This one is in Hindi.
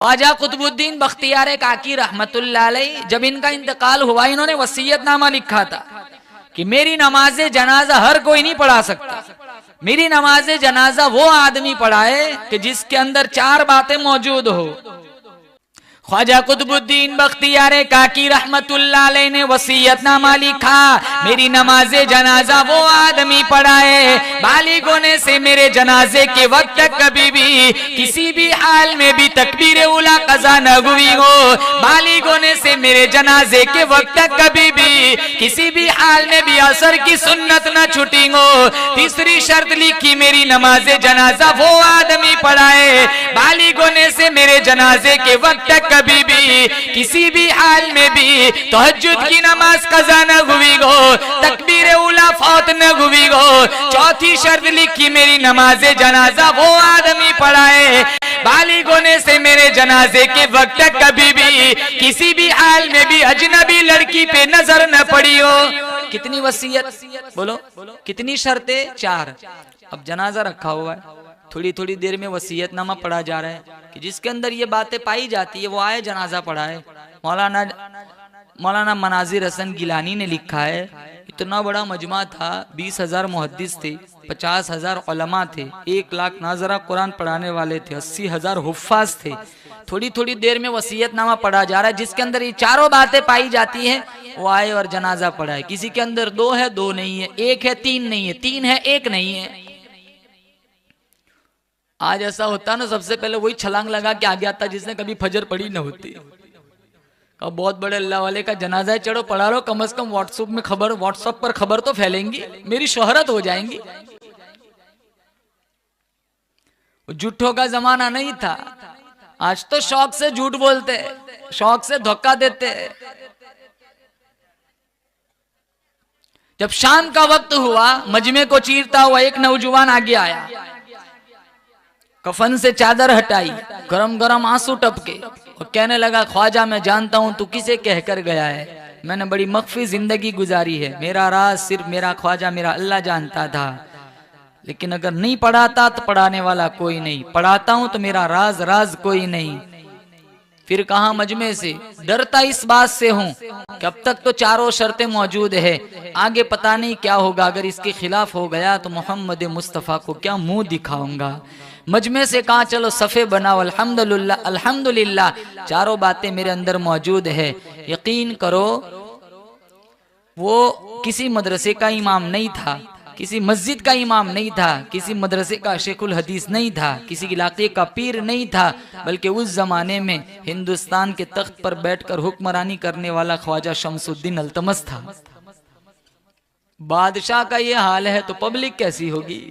ख्वाजा कुतुबुद्दीन बख्तियार काकी रहमतुल्लाह अलैह, जब इनका इंतकाल हुआ, इन्होंने वसीयतनामा लिखा था कि मेरी नमाज जनाजा हर कोई नहीं पढ़ा सकता, मेरी नमाज जनाजा वो आदमी पढ़ाए कि जिसके अंदर 4 बातें मौजूद हो। ख्वाजा कुतुबुद्दीन बख्तियार काकी रहमतुल्लाह अलैह ने वसीयतनामा लिखा, मेरी नमाजे जनाजा वो आदमी पढ़ाए बालिग होने से मेरे जनाजे के वक्त तक कभी भी किसी भी हाल में भी तकबीर उला कज़ा न हुई हो, बालिग होने से मेरे जनाजे के वक्त तक कभी भी किसी भी हाल में भी असर की सुन्नत न छूटी हो। तीसरी शर्त लिखी, मेरी नमाजे जनाजा वो आदमी पढ़ाए बालिग होने से मेरे जनाजे के वक्त तक कभी भी किसी भी हाल में भी तहज्जुद की नमाज कज़ा न हुई हो, तकबीर उला फौत न हुई हो। चौथी शर्त लिखी, मेरी नमाज जनाजा वो आदमी पढ़ाए बालिग होने से मेरे जनाजे के वक्त तक कभी भी किसी भी हाल में भी अजनबी लड़की पे नजर न पड़ी हो। कितनी वसीयत बोलो, कितनी शर्तें? 4। अब जनाजा रखा हुआ है, थोड़ी थोड़ी देर में वसीयतनामा पढ़ा जा रहा है कि जिसके अंदर ये बातें पाई जाती है वो आए जनाजा पढ़ाए। मौलाना मनाजिर हसन गिलानी ने लिखा है, इतना बड़ा मजमा था, 20,000 मुहद्दिस थे, 50,000 उलमा थे, 1 लाख नाजरा कुरान पढ़ाने वाले थे, 80,000 हुफ्फाज थे। थोड़ी थोड़ी देर में वसीयतनामा पढ़ा जा रहा है जिसके अंदर ये 4 बातें पाई जाती हैं, वो आए और जनाजा पढ़ाए। किसी के अंदर 2 है 2 नहीं है, 1 है 3 नहीं है, 3 है 1 नहीं है। आज ऐसा होता ना, सबसे पहले वही छलांग लगा के आ गया था जिसने कभी फजर पढ़ी न होती। अब बहुत बड़े अल्लाह वाले का जनाजा है, चलो पढ़ा लो, कम से कम व्हाट्सएप पर खबर तो फैलेंगी, मेरी शोहरत हो जाएंगी। झूठों का जमाना नहीं था, आज तो शौक से झूठ बोलते, शौक से धोखा देते। जब शाम का वक्त हुआ, मजमे को चीरता हुआ एक नौजवान आगे आया, कफन से चादर हटाई, गरम गरम आंसू टपके और कहने लगा, ख्वाजा मैं जानता हूं तू किसे कहकर गया है, मैंने बड़ी मख्फी जिंदगी गुजारी है, मेरा राज सिर्फ मेरा ख्वाजा मेरा अल्लाह जानता था, लेकिन अगर नहीं पढ़ाता तो पढ़ाने वाला कोई नहीं, पढ़ाता हूं तो मेरा राज कोई नहीं। फिर कहा मजमे से, डरता इस बात से हूं कि अब तक तो 4 शर्तें मौजूद है, आगे पता नहीं क्या होगा, अगर इसके खिलाफ हो गया तो मोहम्मद मुस्तफ़ा को क्या मुंह दिखाऊंगा। मजमे से कहा चलो सफ़े बनाओ, अल्हम्दुलिल्लाह अल्हम्दुलिल्लाह 4 बातें मेरे अंदर मौजूद है। यकीन करो वो किसी मदरसे का इमाम नहीं था, किसी मस्जिद का इमाम नहीं था, किसी मदरसे का शेखुल हदीस नहीं था, किसी इलाके का पीर नहीं था, बल्कि उस जमाने में हिंदुस्तान के तख्त पर बैठकर हुक्मरानी करने वाला ख्वाजा शमसुद्दीन अल्तमस था। बादशाह का ये हाल है तो पब्लिक कैसी होगी।